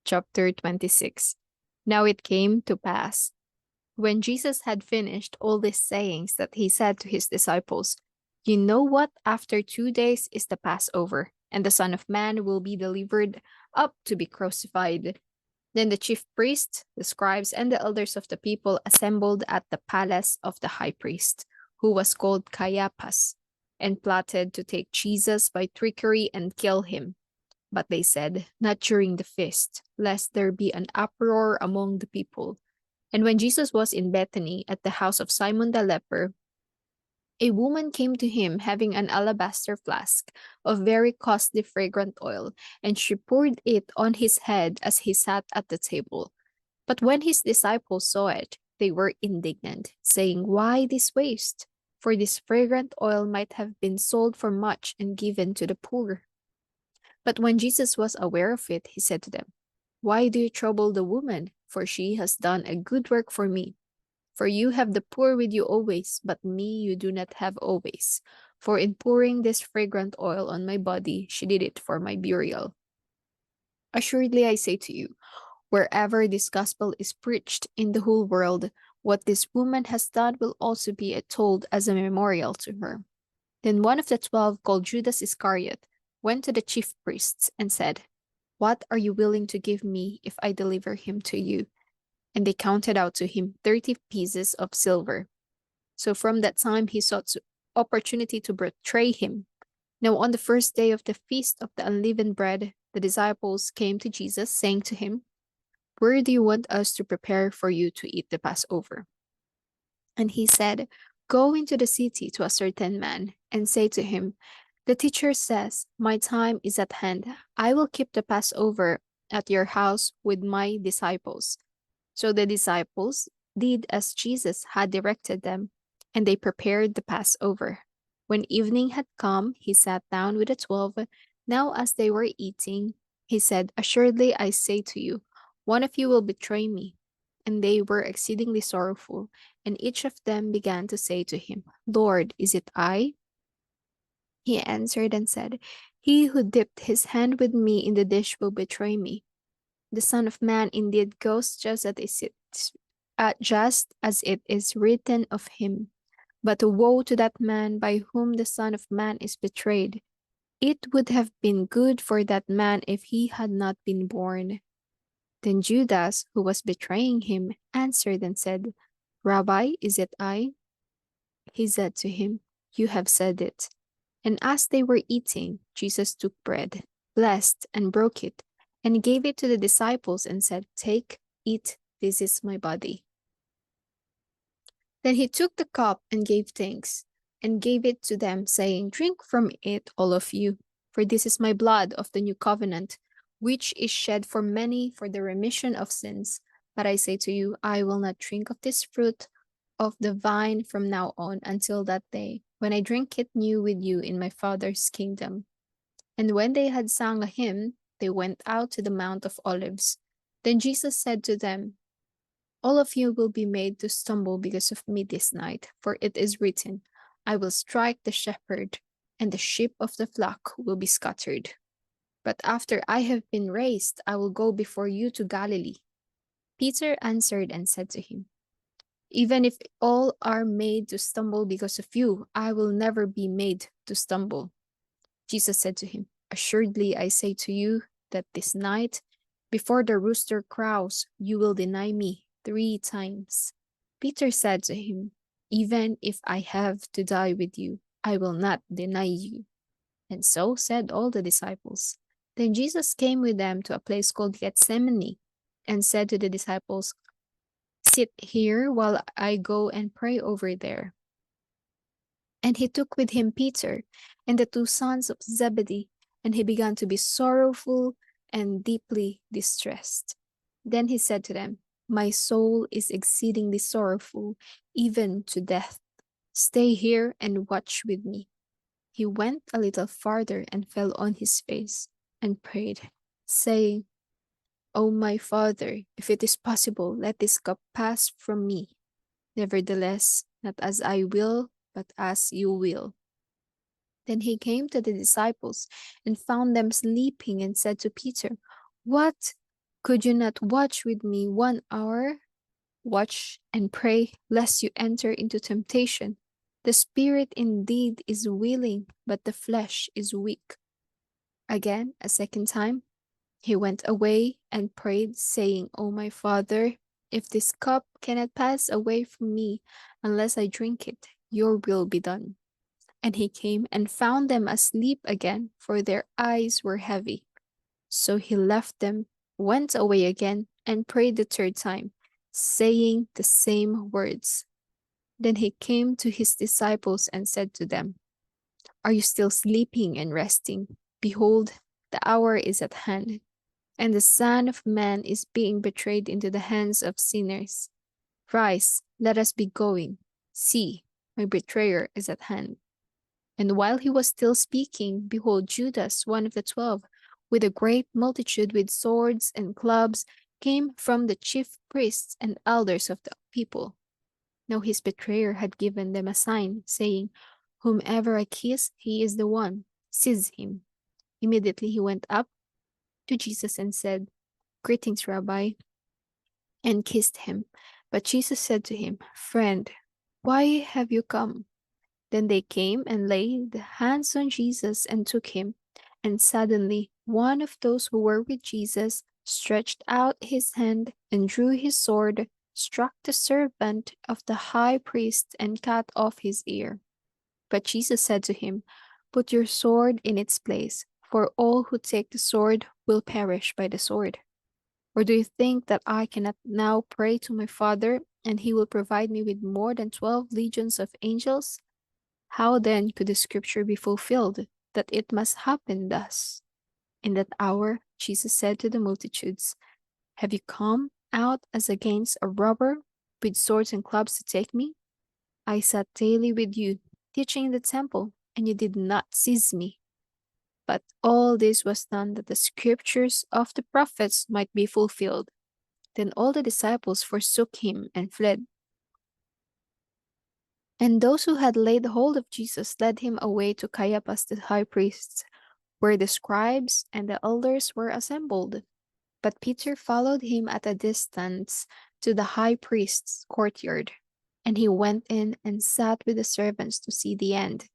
chapter 26. Now it came to pass, when Jesus had finished all these sayings, that he said to his disciples, "You know what? After 2 days is the Passover, and the Son of Man will be delivered up to be crucified." Then the chief priests, the scribes, and the elders of the people assembled at the palace of the high priest, who was called Caiaphas, and plotted to take Jesus by trickery and kill him. But they said, "Not during the feast, lest there be an uproar among the people." And when Jesus was in Bethany at the house of Simon the leper, a woman came to him having an alabaster flask of very costly fragrant oil, and she poured it on his head as he sat at the table. But when his disciples saw it, they were indignant, saying, "Why this waste? For this fragrant oil might have been sold for much and given to the poor." But when Jesus was aware of it, he said to them, "Why do you trouble the woman? For she has done a good work for me. For you have the poor with you always, but me you do not have always. For in pouring this fragrant oil on my body, she did it for my burial. Assuredly, I say to you, wherever this gospel is preached in the whole world, what this woman has done will also be told as a memorial to her." Then one of the 12, called Judas Iscariot, went to the chief priests and said, "What are you willing to give me if I deliver him to you?" And they counted out to him 30 pieces of silver. So from that time he sought opportunity to betray him. Now on the first day of the feast of the unleavened bread, the disciples came to Jesus, saying to him, "Where do you want us to prepare for you to eat the Passover?" And he said, "Go into the city to a certain man, and say to him, 'The teacher says, my time is at hand. I will keep the Passover at your house with my disciples.'" So the disciples did as Jesus had directed them, and they prepared the Passover. When evening had come, he sat down with the 12. Now as they were eating, he said, "Assuredly I say to you, one of you will betray me." And they were exceedingly sorrowful, and each of them began to say to him, "Lord, is it I?" He answered and said, "He who dipped his hand with me in the dish will betray me. The Son of Man indeed goes just as it is written of him. But woe to that man by whom the Son of Man is betrayed. It would have been good for that man if he had not been born." Then Judas, who was betraying him, answered and said, "Rabbi, is it I?" He said to him, "You have said it." And as they were eating, Jesus took bread, blessed and broke it, and gave it to the disciples and said, "Take, eat, this is my body." Then he took the cup and gave thanks, and gave it to them, saying, "Drink from it, all of you, for this is my blood of the new covenant, which is shed for many for the remission of sins. But I say to you, I will not drink of this fruit of the vine from now on until that day, when I drink it new with you in my Father's kingdom." And when they had sung a hymn, they went out to the Mount of Olives. Then Jesus said to them, "All of you will be made to stumble because of me this night, for it is written, I will strike the shepherd, and the sheep of the flock will be scattered. But after I have been raised, I will go before you to Galilee." Peter answered and said to him, "Even if all are made to stumble because of you, I will never be made to stumble." Jesus said to him, "Assuredly I say to you that this night, before the rooster crows, you will deny me 3 times." Peter said to him, "Even if I have to die with you, I will not deny you." And so said all the disciples. Then Jesus came with them to a place called Gethsemane, and said to the disciples, "Sit here while I go and pray over there." And he took with him Peter and the 2 sons of Zebedee, and he began to be sorrowful and deeply distressed. Then he said to them, "My soul is exceedingly sorrowful, even to death. Stay here and watch with me." He went a little farther and fell on his face and prayed, saying, "O my Father, if it is possible, let this cup pass from me. Nevertheless, not as I will, but as you will." Then he came to the disciples and found them sleeping and said to Peter, "What? Could you not watch with me 1 hour? Watch and pray, lest you enter into temptation. The spirit indeed is willing, but the flesh is weak." Again, a second time, he went away and prayed, saying, "O my Father, if this cup cannot pass away from me unless I drink it, your will be done." And he came and found them asleep again, for their eyes were heavy. So he left them, went away again, and prayed the third time, saying the same words. Then he came to his disciples and said to them, "Are you still sleeping and resting? Behold, the hour is at hand, and the Son of Man is being betrayed into the hands of sinners. Rise, let us be going. See, my betrayer is at hand." And while he was still speaking, behold, Judas, one of the 12, with a great multitude with swords and clubs, came from the chief priests and elders of the people. Now his betrayer had given them a sign, saying, "Whomever I kiss, he is the one. Seize him." Immediately he went up to Jesus and said, "Greetings, Rabbi," and kissed him. But Jesus said to him, "Friend, why have you come?" Then they came and laid hands on Jesus and took him. And suddenly one of those who were with Jesus stretched out his hand and drew his sword, struck the servant of the high priest, and cut off his ear. But Jesus said to him, "Put your sword in its place, for all who take the sword will perish by the sword. Or do you think that I cannot now pray to my Father, and he will provide me with more than 12 legions of angels? How then could the scripture be fulfilled, that it must happen thus?" In that hour, Jesus said to the multitudes, "Have you come out as against a robber, with swords and clubs to take me? I sat daily with you, teaching in the temple, and you did not seize me. But all this was done that the scriptures of the prophets might be fulfilled." Then all the disciples forsook him and fled. And those who had laid hold of Jesus led him away to Caiaphas the high priest, where the scribes and the elders were assembled. But Peter followed him at a distance to the high priest's courtyard, and he went in and sat with the servants to see the end.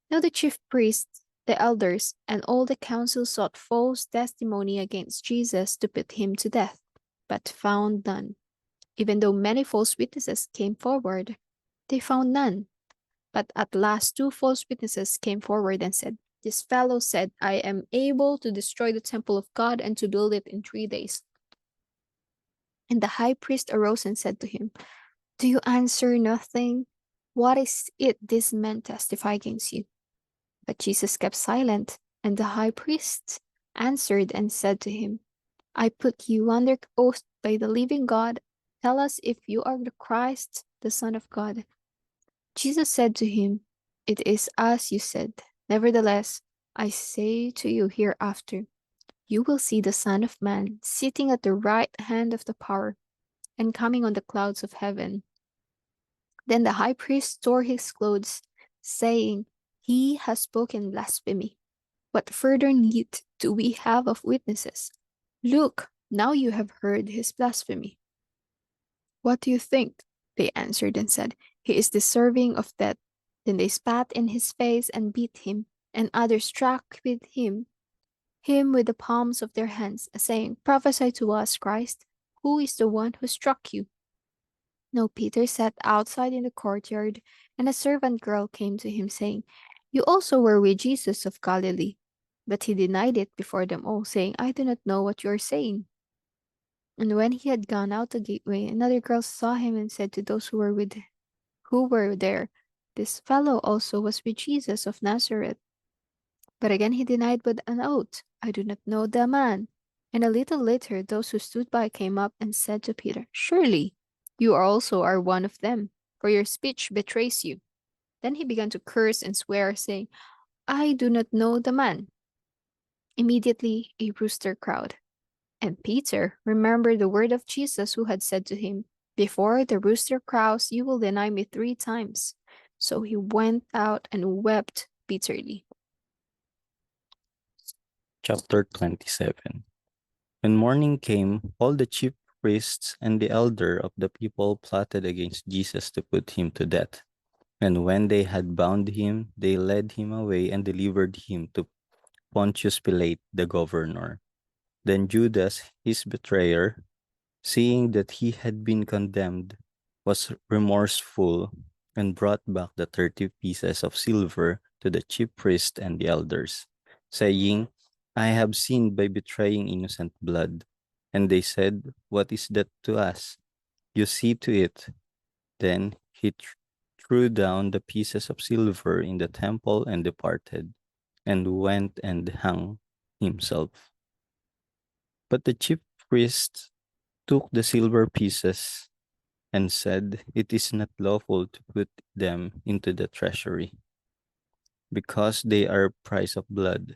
Now the chief priests, the elders, and all the council sought false testimony against Jesus to put him to death, but found none. Even though many false witnesses came forward, they found none. But at last 2 false witnesses came forward and said, "This fellow said, I am able to destroy the temple of God and to build it in 3 days." And the high priest arose and said to him, "Do you answer nothing? What is it these men testify against you?" But Jesus kept silent, and the high priest answered and said to him, "I put you under oath by the living God. Tell us if you are the Christ, the Son of God." Jesus said to him, "It is as you said. Nevertheless, I say to you hereafter, you will see the Son of Man sitting at the right hand of the power and coming on the clouds of heaven." Then the high priest tore his clothes, saying, "He has spoken blasphemy. What further need do we have of witnesses? Look, now you have heard his blasphemy. What do you think?" They answered and said, "He is deserving of death." Then they spat in his face and beat him, and others struck with him with the palms of their hands, saying, "Prophesy to us, Christ, who is the one who struck you?" Now Peter sat outside in the courtyard, and a servant girl came to him, saying, "You also were with Jesus of Galilee." But he denied it before them all, saying, "I do not know what you are saying." And when he had gone out the gateway, another girl saw him and said to those who were there, "This fellow also was with Jesus of Nazareth." But again he denied with an oath, "I do not know the man." And a little later those who stood by came up and said to Peter, "Surely you also are one of them, for your speech betrays you." Then he began to curse and swear, saying, "I do not know the man." Immediately a rooster crowed. And Peter remembered the word of Jesus, who had said to him, "Before the rooster crows, you will deny me 3 times." So he went out and wept bitterly. Chapter 27. When morning came, all the chief priests and the elder of the people plotted against Jesus to put him to death. And when they had bound him, they led him away and delivered him to Pontius Pilate, the governor. Then Judas, his betrayer, seeing that he had been condemned, was remorseful and brought back the 30 pieces of silver to the chief priests and the elders, saying, I have sinned by betraying innocent blood. And they said, What is that to us? You see to it. Then he threw down the pieces of silver in the temple and departed, and went and hung himself. But the chief priests took the silver pieces and said, It is not lawful to put them into the treasury, because they are price of blood.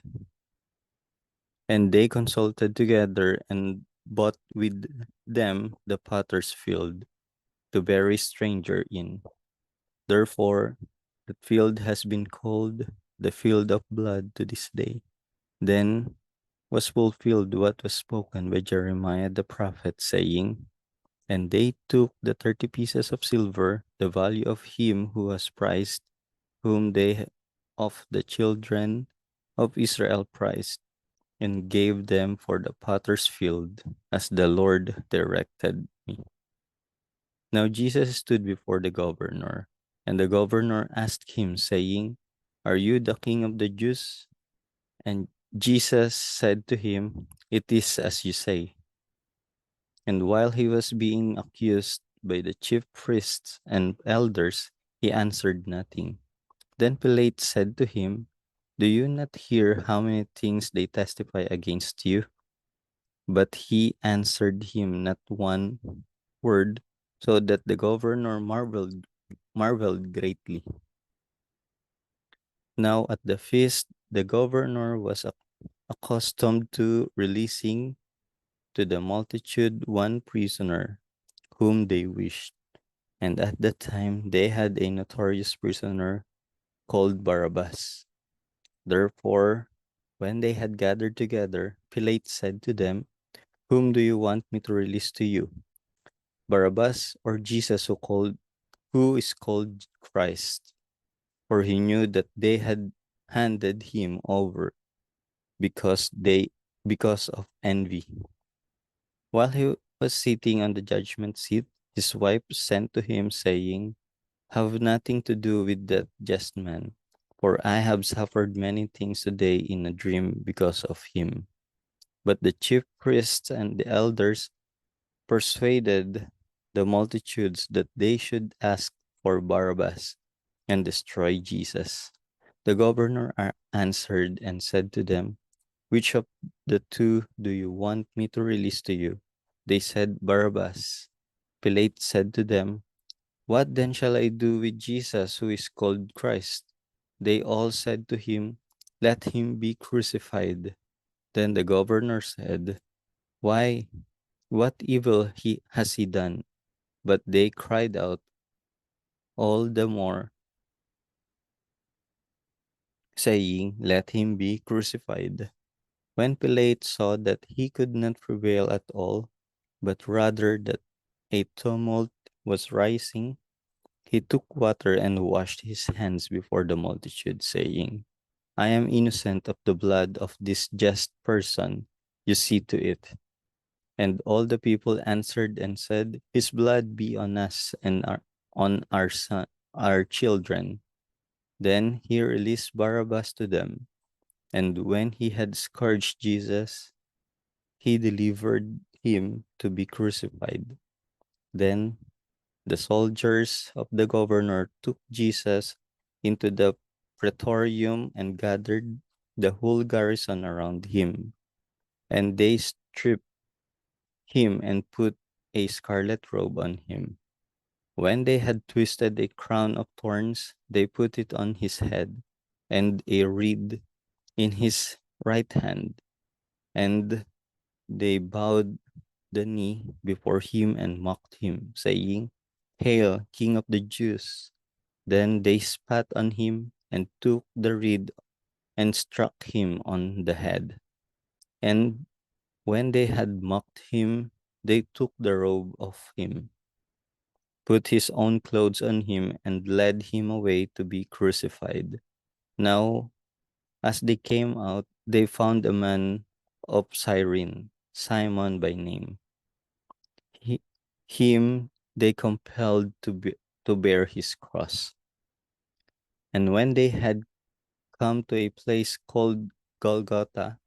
And they consulted together and bought with them the potter's field to bury stranger in. Therefore, the field has been called the field of blood to this day. Then was fulfilled what was spoken by Jeremiah the prophet, saying, And they took the 30 pieces of silver, the value of him who was prized, whom they of the children of Israel prized, and gave them for the potter's field, as the Lord directed me. Now Jesus stood before the governor, and the governor asked him, saying, Are you the king of the Jews? And Jesus said to him, It is as you say. And while he was being accused by the chief priests and elders, he answered nothing. Then Pilate said to him, Do you not hear how many things they testify against you? But he answered him not one word, so that the governor marveled greatly. Now at the feast, the governor was accustomed to releasing to the multitude one prisoner whom they wished. And at that time they had a notorious prisoner called Barabbas. Therefore, when they had gathered together, Pilate said to them, Whom do you want me to release to you, Barabbas or Jesus who is called Christ? For he knew that they had handed him over because they because of envy. While he was sitting on the judgment seat, his wife sent to him, saying, Have nothing to do with that just man, for I have suffered many things today in a dream because of him. But the chief priests and the elders persuaded the multitudes that they should ask for Barabbas and destroy Jesus. The governor answered and said to them, Which of the two do you want me to release to you? They said, Barabbas. Pilate said to them, What then shall I do with Jesus who is called Christ? They all said to him, Let him be crucified. Then the governor said, Why? What evil has he done? But they cried out all the more, saying, Let him be crucified. When Pilate saw that he could not prevail at all, but rather that a tumult was rising, he took water and washed his hands before the multitude, saying, I am innocent of the blood of this just person. You see to it. And all the people answered and said, His blood be on us and on our children. Then he released Barabbas to them. And when he had scourged Jesus, he delivered him to be crucified. Then the soldiers of the governor took Jesus into the praetorium and gathered the whole garrison around him. And they stripped him and put a scarlet robe on him. When they had twisted a crown of thorns, they put it on his head, and a reed in his right hand. And they bowed the knee before him and mocked him, saying, Hail, King of the Jews! Then they spat on him and took the reed and struck him on the head. And When they had mocked him, they took the robe of him, put his own clothes on him, and led him away to be crucified. Now, as they came out, they found a man of Cyrene, Simon by name. He, him they compelled to bear his cross. And when they had come to a place called Golgotha,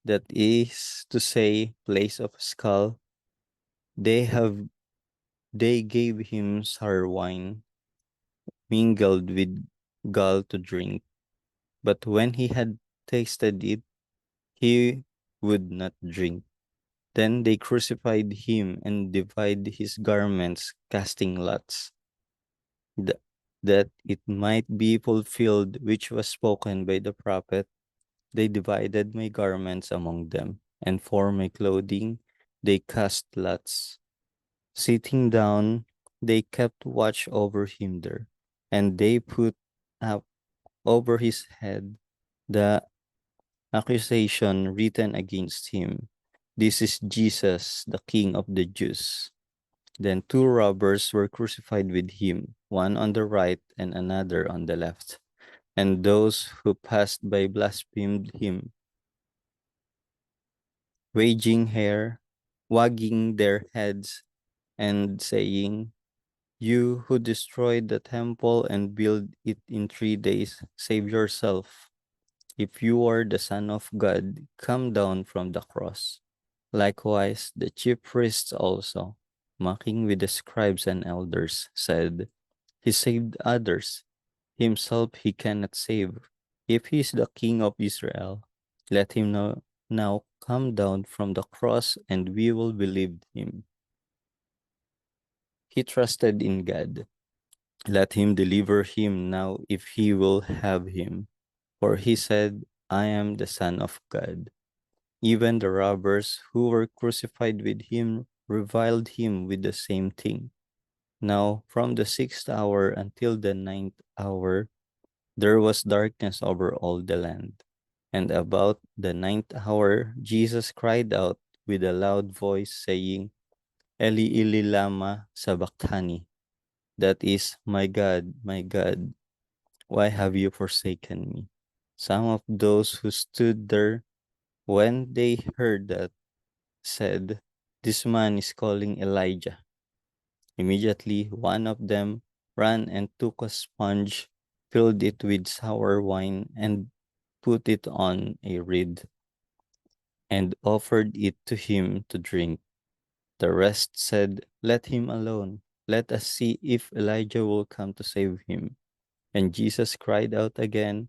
that is to say, place of skull, they have they gave him sour wine mingled with gall to drink. But when he had tasted it, he would not drink. Then they crucified him and divided his garments, casting lots, th- that it might be fulfilled which was spoken by the prophet. They divided my garments among them, and for my clothing they cast lots. Sitting down, they kept watch over him there, and they put up over his head the accusation written against him. This is Jesus, the King of the Jews. Then two robbers were crucified with him, one on the right and another on the left. And those who passed by blasphemed him, wagging their heads and saying, "You who destroyed the temple and built it in 3 days, save yourself. If you are the Son of God, come down from the cross." Likewise, the chief priests also, mocking with the scribes and elders, said, "He saved others. Himself he cannot save. If he is the King of Israel, let him now come down from the cross and we will believe him. He trusted in God. Let him deliver him now if he will have him. For he said, I am the Son of God. Even the robbers who were crucified with him reviled him with the same thing. Now, from the 6th hour until the 9th hour, there was darkness over all the land. And about the 9th hour, Jesus cried out with a loud voice, saying, Eli, Eli, lama sabachthani. That is, my God, why have you forsaken me? Some of those who stood there, when they heard that, said, This man is calling Elijah. Immediately, one of them ran and took a sponge, filled it with sour wine, and put it on a reed, and offered it to him to drink. The rest said, Let him alone. Let us see if Elijah will come to save him. And Jesus cried out again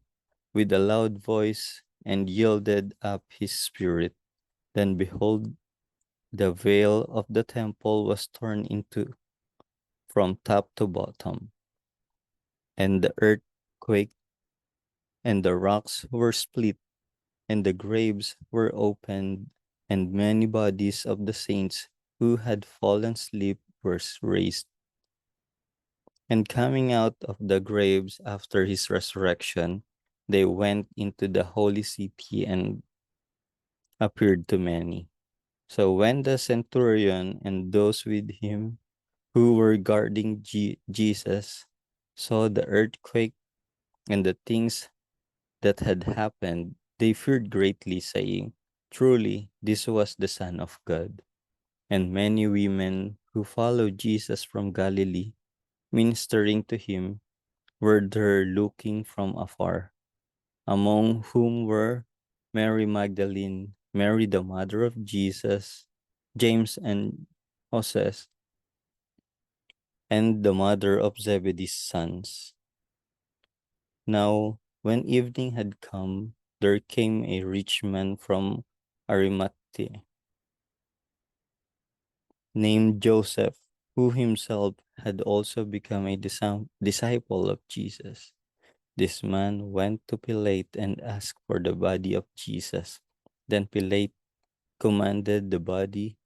with a loud voice and yielded up his spirit. Then behold, the veil of the temple was torn into from top to bottom, and the earth quaked, and the rocks were split, and the graves were opened, and many bodies of the saints who had fallen asleep were raised. And coming out of the graves after his resurrection, they went into the holy city and appeared to many. So when the centurion and those with him who were guarding Jesus saw the earthquake and the things that had happened, they feared greatly, saying, Truly, this was the Son of God. And many women who followed Jesus from Galilee, ministering to him, were there looking from afar, among whom were Mary Magdalene, Mary the mother of Jesus, James and Joses, and the mother of Zebedee's sons. Now, when evening had come, there came a rich man from Arimathea, named Joseph, who himself had also become a disciple of Jesus. This man went to Pilate and asked for the body of Jesus. Then Pilate commanded the body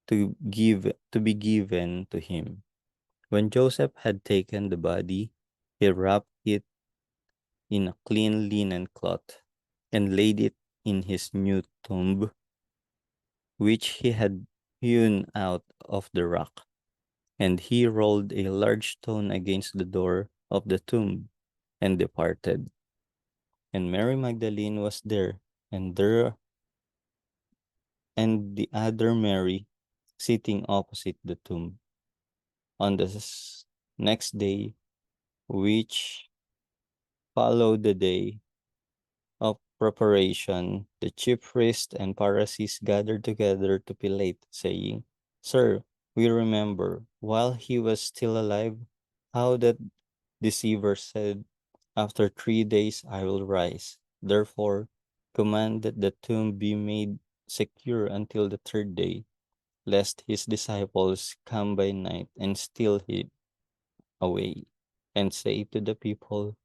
to be given to him. When Joseph had taken the body, he wrapped it in a clean linen cloth and laid it in his new tomb, which he had hewn out of the rock. And he rolled a large stone against the door of the tomb and departed. And Mary Magdalene was there, and there and the other Mary sitting opposite the tomb. On the next day, which followed the day of preparation, the chief priests and Pharisees gathered together to Pilate, saying, Sir, we remember, while he was still alive, how that deceiver said, After 3 days I will rise. Therefore, command that the tomb be made secure until the third day, lest his disciples come by night and steal him away, and say to the people,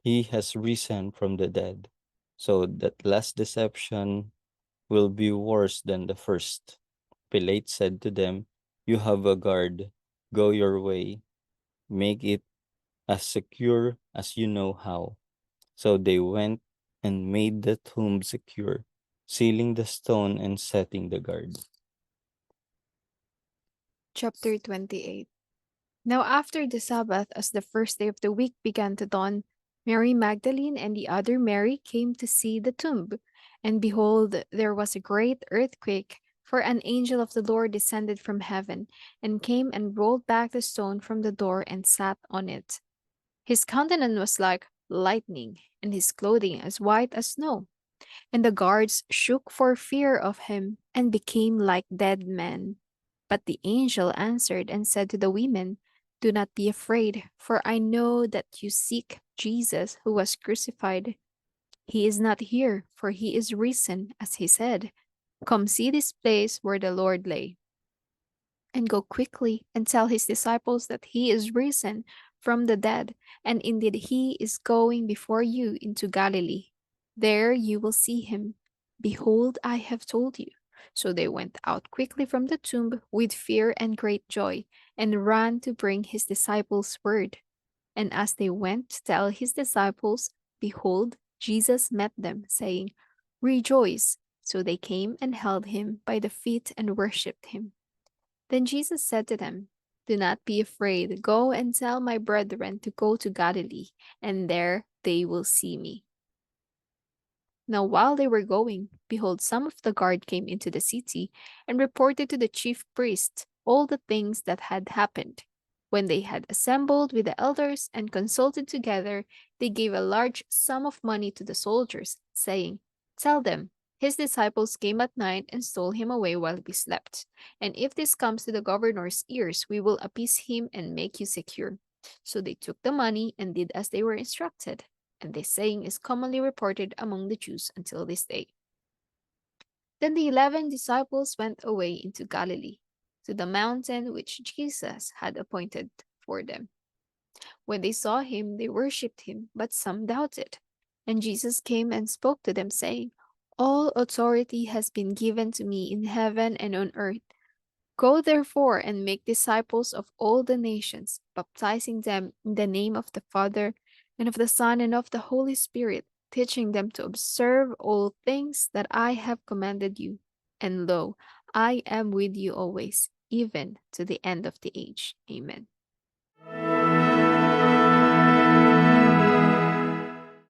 He has risen from the dead. So that last deception will be worse than the first. Pilate said to them, You have a guard. Go your way. Make it as secure as you know how. So they went and made the tomb secure, sealing the stone and setting the guard. Chapter 28. Now after the Sabbath, as the first day of the week began to dawn, Mary Magdalene and the other Mary came to see the tomb. And behold, there was a great earthquake, for an angel of the Lord descended from heaven, and came and rolled back the stone from the door and sat on it. His countenance was like lightning, and his clothing as white as snow. And the guards shook for fear of him, and became like dead men. But the angel answered and said to the women, Do not be afraid, for I know that you seek Jesus who was crucified. He is not here, for he is risen, as he said. Come see this place where the Lord lay, and go quickly and tell his disciples that he is risen from the dead, and indeed he is going before you into Galilee. There you will see him. Behold, I have told you. So they went out quickly from the tomb with fear and great joy, and ran to bring his disciples word. And as they went to tell his disciples, behold, Jesus met them, saying, Rejoice! So they came and held him by the feet and worshipped him. Then Jesus said to them, Do not be afraid. Go and tell my brethren to go to Galilee, and there they will see me. Now, while they were going, behold, some of the guard came into the city and reported to the chief priests all the things that had happened. When they had assembled with the elders and consulted together, they gave a large sum of money to the soldiers, saying, Tell them, his disciples came at night and stole him away while we slept. And if this comes to the governor's ears, we will appease him and make you secure. So they took the money and did as they were instructed. And this saying is commonly reported among the Jews until this day. Then the 11 disciples went away into Galilee, to the mountain which Jesus had appointed for them. When they saw him, they worshipped him, but some doubted. And Jesus came and spoke to them, saying, All authority has been given to me in heaven and on earth. Go therefore and make disciples of all the nations, baptizing them in the name of the Father, and of the Son, and of the Holy Spirit, teaching them to observe all things that I have commanded you. And lo, I am with you always, even to the end of the age. Amen.